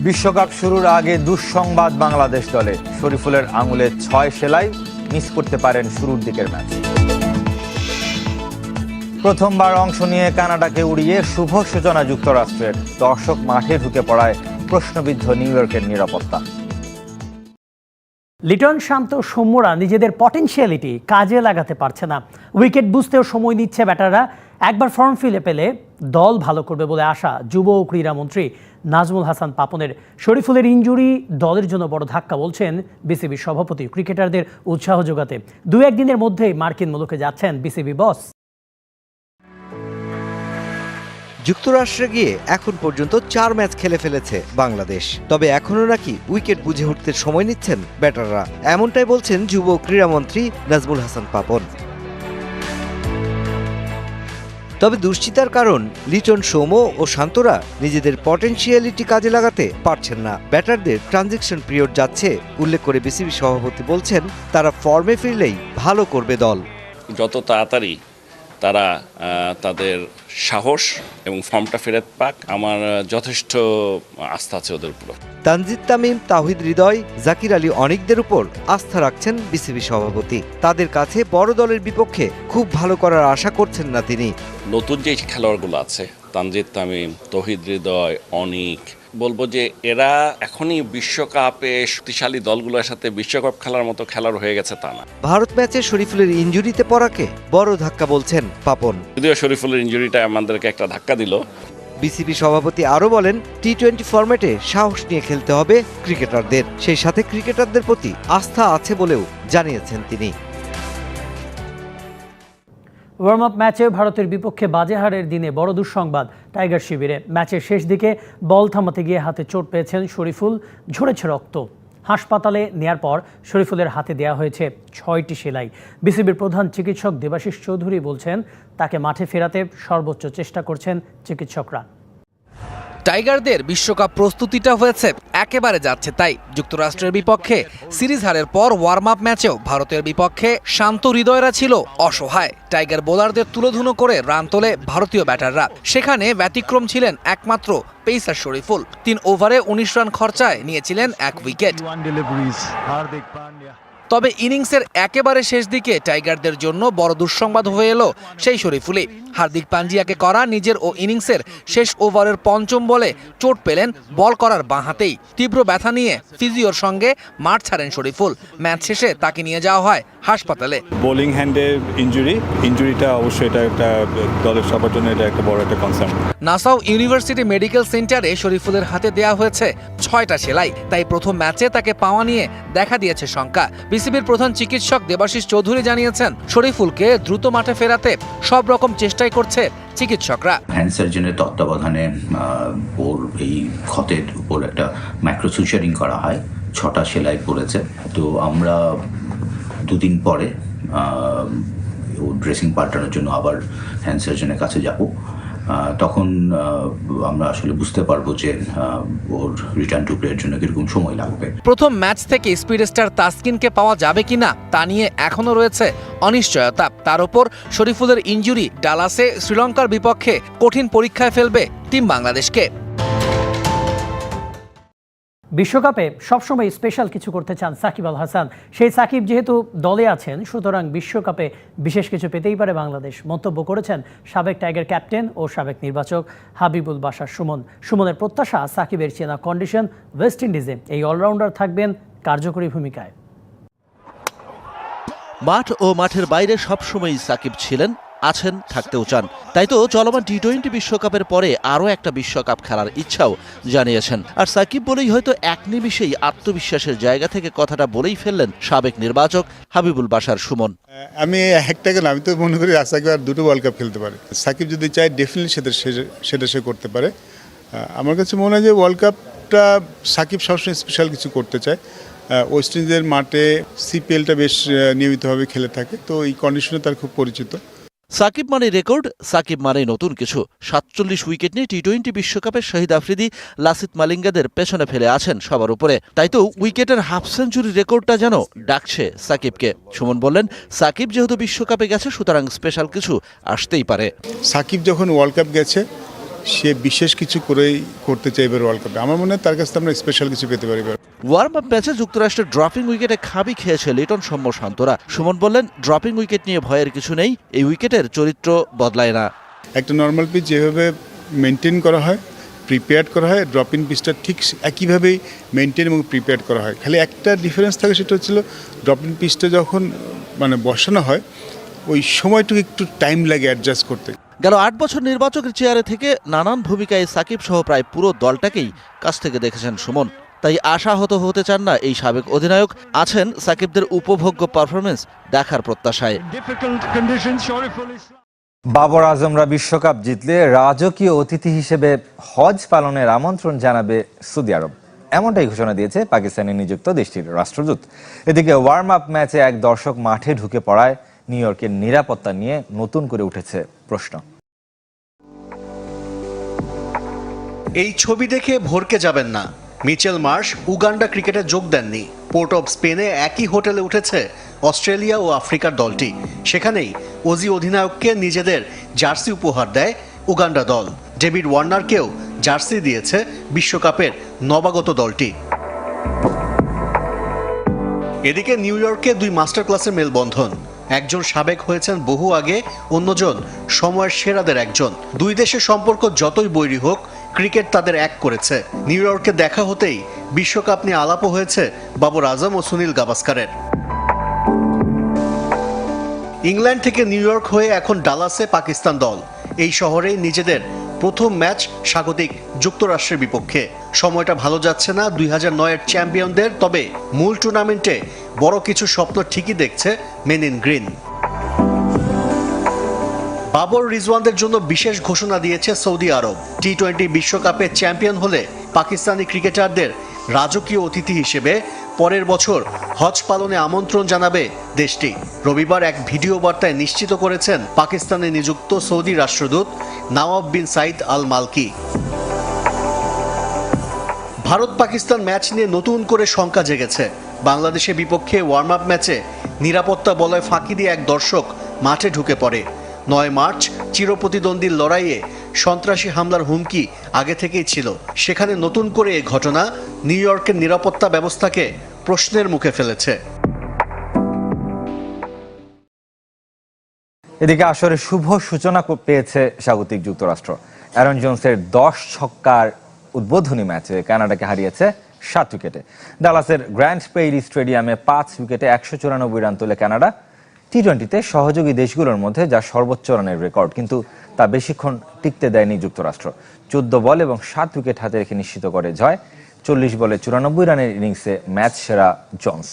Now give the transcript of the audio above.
বিশ্বকাপ শুরুর আগে দুঃসংবাদ বাংলাদেশ দলে। শরীফুলের আঙুলে ৬ সেলাই, মিস করতে পারেন শুরুর দিকের ম্যাচ। প্রথমবার অংশ নিয়ে কানাডাকে উড়িয়ে শুভ সূচনা যুক্তরাষ্ট্রের। দর্শক মাঠে ঢুকে পড়ায় প্রশ্নবিদ্ধ নিউ ইয়র্কের নিরাপত্তা। লিটন, শান্ত, সৌম্যরা নিজেদের পটেনশিয়ালিটি কাজে লাগাতে পারছে না। উইকেট বুঝতেও সময় নিচ্ছে ব্যাটাররা। একবার ফর্ম ফিলে পেলে দল ভালো করবে বলে আশা যুব ও ক্রীড়ামন্ত্রী নাজমুল হাসান পাপনের। শরীফুলের ইনজুরি দলের জন্য বড় ধাক্কা বলছেন বিসিবি সভাপতি। ক্রিকেটারদের উৎসাহ যোগাতে 2-1 দিনের মধ্যেই মার্কিন মুলুকে যাচ্ছেন বিসিবি বস। যুক্তরাষ্ট্রে গিয়ে এখন পর্যন্ত 4 ম্যাচ খেলে ফেলেছে বাংলাদেশ। তবে এখনও নাকি উইকেট বুঝে উঠতে সময় নিচ্ছেন ব্যাটাররা, এমনটাই বলছেন যুব ক্রীড়ামন্ত্রী নাজমুল হাসান পাপন। তবে দুশ্চিন্তার কারণ লিটন, সৌম্য ও শান্তরা নিজেদের পটেনশিয়ালিটি কাজে লাগাতে পারছেন না। ব্যাটারদের ট্রানজিশন পিরিয়ড যাচ্ছে উল্লেখ করে বিসিবি সভাপতি বলছেন তারা ফর্মে ফিরলেই ভালো করবে দল। যত তাড়াতাড়ি তারা তাদের সাহস এবং ফর্মটা ফেরত পাক, আমার যথেষ্ট আস্থা আছে ওদের উপর। তানজিদ তামিম, তাওহিদ হৃদয়, জাকির আলী অনিকদের উপর আস্থা রাখছেন বিসিবি সভাপতি। তাদের কাছে বড় দলের বিপক্ষে খুব ভালো করার আশা করছেন না তিনি। নতুন যে খেলোয়াড়গুলো আছে, তানজিদ তামিম, তাওহিদ হৃদয়, অনিক, বলবো যে এরা এখনই বিশ্বকাপে শক্তিশালী দলগুলোর সাথে বিশ্বকাপ খেলার মতো খেলার হয়ে গেছে তা না। ভারত ম্যাচে শরীফুলের ইনজুরিতে পড়াকে বড় ধাক্কা বলছেন পাপন। যদিও শরীফুলের ইনজুরিটা আমাদেরকে একটা ধাক্কা দিল। বিসিবি সভাপতি আরও বলেন টি-20 ফরম্যাটে সাহস নিয়ে খেলতে হবে ক্রিকেটারদের, সেই সাথে ক্রিকেটারদের প্রতি আস্থা আছে বলেও জানিয়েছেন তিনি। ওয়ার্ম আপ ম্যাচে ভারতের বিপক্ষে বাজে হারের দিনে বড় দুঃসংবাদ টাইগার শিবিরে। ম্যাচের শেষ দিকে বল থামাতে গিয়ে হাতে চোট পেয়েছেন শরীফুল, ঝরেছে রক্ত। হাসপাতালে নেয়ার পর শরীফুলের হাতে দেয়া হয়েছে 6টি সেলাই। বিসিবির প্রধান চিকিৎসক দেবাশিস চৌধুরী বলছেন তাকে মাঠে ফেরাতে সর্বোচ্চ চেষ্টা করছেন চিকিৎসকরা। টাইগারদের বিশ্বকাপ প্রস্তুতিটা হয়েছে একেবারে যাচ্ছে তাই। যুক্তরাষ্ট্রের বিপক্ষে সিরিজ হারের পর ওয়ার্ম আপ ম্যাচেও ভারতের বিপক্ষে শান্ত হৃদয়রা ছিল অসহায়। টাইগার বোলারদের তুলোধুনো করে রান তোলে ভারতীয় ব্যাটাররা। সেখানে ব্যতিক্রম ছিলেন একমাত্র পেসার শরীফুল। 3 ওভারে 19 রান খরচায় নিয়েছিলেন 1 উইকেট। তবে ইনিংসের একেবারে শেষ দিকে টাইগারদের জন্য বড় দুঃসংবাদ হয়ে এলো সেই শরীফুলই। হার্দিক পান্ডিয়াকে করা নিজের ও ইনিংসের শেষ ওভারের 5ম বলে চোট পেলেন বল করার বাঁ হাতেই। তীব্র ব্যথা নিয়ে ফিজিওর সঙ্গে মাঠ ছাড়েন শরীফুল। ম্যাচ শেষে তাকে নিয়ে যাওয়া হয় হাসপাতালে। বোলিং হ্যান্ডে ইনজুরিটা অবশ্যই এটা একটা দলের সবার জন্য এটা একটা বড় একটা কনসার্ন। নাসাউ ইউনিভার্সিটি মেডিকেল সেন্টারে শরীফুলের হাতে দেয়া হয়েছে 6টা সেলাই। তাই প্রথম ম্যাচে তাকে পাওয়া নিয়ে দেখা দিয়েছে শঙ্কা। বিসিবির প্রধান চিকিৎসক দেবাশিস চৌধুরী জানিয়েছেন শরীফুলকে দ্রুত মাঠে ফেরাতে সব রকম চেষ্টাই করছে চিকিৎসকরা। হ্যান্ড সার্জনের তত্ত্বাবধানে ওর এই ক্ষতের উপর একটা মাইক্রোসুচারিং করা হয়। 6টা সেলাই পড়েছে। তো আমরা 2 দিন পরে ও ড্রেসিং পাল্টানোর জন্য আবার হ্যান্ড সার্জনের কাছে যাব। তখন আমরা আসলে বুঝতে পারবো যে ওর রিটার্ন টু প্লের জন্য কিরকম সময় লাগবে। প্রথম ম্যাচ থেকে স্পিড স্টার তাসকিনকে পাওয়া যাবে কিনা তা নিয়ে এখনো রয়েছে অনিশ্চয়তা। তার উপর শরীফুলের ইনজুরি ডালাসে শ্রীলঙ্কার বিপক্ষে কঠিন পরীক্ষায় ফেলবে টিম বাংলাদেশকে। বিশ্বকাপে সবসময় স্পেশাল কিছু করতে চান সাকিব আল হাসান। সেই সাকিব যেহেতু দলে আছেন, সুতরাং বিশ্বকাপে বিশেষ কিছু পেতেই পারে বাংলাদেশ, মন্তব্য করেছেন সাবেক টাইগার ক্যাপ্টেন ও সাবেক নির্বাচক হাবিবুল বাশার সুমন। সুমনের প্রত্যাশা সাকিবের চেনা কন্ডিশন ওয়েস্ট ইন্ডিজে এই অলরাউন্ডার থাকবেন কার্যকরী ভূমিকায়। মাঠ ও মাঠের বাইরে সবসময়ই সাকিব ছিলেন, আছেন, থাকতেও চান। তাই তো চলমান টি-20 বিশ্বকাপের পরে আরও একটা বিশ্বকাপ খেলার ইচ্ছাও জানিয়েছেন। আর সাকিব বলেই হয়তো এক নিমিষেই আত্মবিশ্বাসের জায়গা থেকে কথাটা বলেই ফেললেন সাবেক নির্বাচক হাবিবুল বাশার সুমন। আমি আমি তো মনে করি সাকিব আর 2টো ওয়ার্ল্ড কাপ খেলতে পারে। সাকিব যদি চায় ডেফিনেটলি সেটা সে করতে পারে। আমার কাছে মনে হয় যে ওয়ার্ল্ড কাপটা সাকিব সবসময় স্পেশাল কিছু করতে চায়। ওয়েস্ট ইন্ডিজের মাঠে সিপিএলটা বেশ নিয়মিতভাবে খেলে থাকে, তো এই কন্ডিশনে তার খুব পরিচিত। সাকিব মানে রেকর্ড, সাকিব মানে নতুন কিছু। 47 উইকেট নিয়ে টি-20 বিশ্বকাপে শহীদ আফ্রিদি, লাসিথ মালিঙ্গাদের পেছনে ফেলে আছেন সবার উপরে। তাই তো উইকেটের হাফ সেঞ্চুরি রেকর্ডটা যেন ডাকছে সাকিবকে। সুমন বললেন সাকিব যেহেতু বিশ্বকাপে গেছে, সুতরাং স্পেশাল কিছু আসতেই পারে। সাকিব যখন ওয়ার্ল্ড কাপ গেছে সে বিশেষ কিছু করেই করতে চাইবে ওয়ার্ল্ড কাপে। আমার মনে হয় তার কাছে আমরা স্পেশাল কিছু পেতে পারি। ওয়ার্ম আপ ম্যাচে যুক্তরাষ্ট্রের ড্রপিং উইকেটে খাবি খেয়েছে লিটন, সৌম্য, শান্তরা। সুমন বললেন, ড্রপিং উইকেট নিয়ে ভয়ের কিছু নেই, এই উইকেটের চরিত্র বদলায় না। একটা নর্মাল পিচ যেভাবে মেনটেন করা হয়, প্রিপেয়ার করা হয়, ড্রপিং পিচটা ঠিক একইভাবেই মেনটেন এবং প্রিপেয়ার করা হয়। খালি একটা ডিফারেন্স থাকে, সেটা হচ্ছিল ড্রপিং পিচটা যখন বসানো হয় ওই সময়টুকু একটু টাইম লাগে অ্যাডজাস্ট করতে। গেল 8 বছর নির্বাচকের চেয়ারে থেকে নানান ভূমিকায় সাকিব সহ প্রায় পুরো দলটাকেই কাছ থেকে দেখেছেন সুমন। তাই আশাহত হতে চান না এই সাবেক অধিনায়ক। আছেন সাকিবদের উপভোগ্য পারফরমেন্স দেখার প্রত্যাশায়। বাবর আজমরা বিশ্বকাপ জিতলে রাজকীয় অতিথি হিসেবে হজ পালনের আমন্ত্রণ জানাবে সৌদি আরব, এমনটাই ঘোষণা দিয়েছে পাকিস্তানে নিযুক্ত দেশটির রাষ্ট্রদূত। এদিকে ওয়ার্ম আপ ম্যাচে এক দর্শক মাঠে ঢুকে পড়ায় নিউ ইয়র্কের নিরাপত্তা নিয়ে নতুন করে উঠেছে প্রশ্ন। এই ছবি দেখে ভরকে যাবেন না, মিচেল মার্শ উগান্ডা ক্রিকেটে যোগ দেননি। পোর্ট অব স্পেনে একই হোটেলে উঠেছে অস্ট্রেলিয়া ও আফ্রিকার দলটি। সেখানেই অজি অধিনায়ককে নিজেদের জার্সি উপহার দেয় উগান্ডা দল। ডেভিড ওয়ার্নারকেও জার্সি দিয়েছে বিশ্বকাপের নবাগত দলটি। এদিকে নিউ ইয়র্কে 2 মাস্টার ক্লাসের মেলবন্ধন। একজন সাবেক হয়েছেন বহু আগে, অন্যজন সময়ের সেরাদের একজন। 2 দেশের সম্পর্ক যতই বৈরী হোক, ক্রিকেট তাদের এক করেছে। নিউ ইয়র্কে দেখা হতেই বিশ্বকাপ নিয়ে আলাপও হয়েছে বাবর আজম ও সুনীল গাভাস্কারের। ইংল্যান্ড থেকে নিউ ইয়র্ক হয়ে এখন ডালাসে পাকিস্তান দল। এই শহরেই নিজেদের প্রথম ম্যাচ স্বাগতিক যুক্তরাষ্ট্রের বিপক্ষে। সময়টা ভালো যাচ্ছে না 2009-এর চ্যাম্পিয়নদের, তবে মূল টুর্নামেন্টে বড় কিছু স্বপ্ন ঠিকই দেখছে মেন ইন গ্রিন। বাবর রিজওয়ানদের জন্য বিশেষ ঘোষণা দিয়েছে সৌদি আরব। টি-20 বিশ্বকাপে চ্যাম্পিয়ন হলে পাকিস্তানি ক্রিকেটারদের রাজকীয় অতিথি হিসেবে পরের বছর হজ পালনে আমন্ত্রণ জানাবে দেশটি। রবিবার এক ভিডিও বার্তায় নিশ্চিত করেছেন পাকিস্তানে নিযুক্ত সৌদি রাষ্ট্রদূত নওয়াব বিন সাইদ আল মালকি। ভারত পাকিস্তান ম্যাচ নিয়ে নতুন করে শঙ্কা জেগেছে। বাংলাদেশের বিপক্ষে ওয়ার্ম আপ ম্যাচে নিরাপত্তা বলয় ফাঁকি দিয়ে এক দর্শক মাঠে ঢুকে পড়ে। 9 মার্চ চিরপ্রতিদ্বন্দ্বীর লড়াইয়ে সন্ত্রাসী হামলার হুমকি আগে থেকেই ছিল। সেখানে নতুন করে এই ঘটনা নিউ ইয়র্কের নিরাপত্তা ব্যবস্থাকে প্রশ্নের মুখে ফেলেছে। এদিকে আসরে শুভ সূচনা পেয়েছে স্বাগতিক যুক্তরাষ্ট্র। অ্যারন জোন্সের 10 ছক্কার উদ্বোধনী ম্যাচে কানাডাকে হারিয়েছে 7 উইকেটে। ডালাসের গ্র্যান্ড প্রেইরি স্টেডিয়ামে 5 উইকেটে 194 রান তোলে কানাডা। টি-20তে সহযোগী দেশগুলোর মধ্যে যা সর্বোচ্চ রানের রেকর্ড, কিন্তু তা বেশিক্ষণ টিকতে দেয়নি যুক্তরাষ্ট্র। 14 বল এবং 7 উইকেট হাতে রেখে নিশ্চিত করে জয়। 40 বলে 94 রানের ইনিংসে ম্যাচ সেরা জোন্স।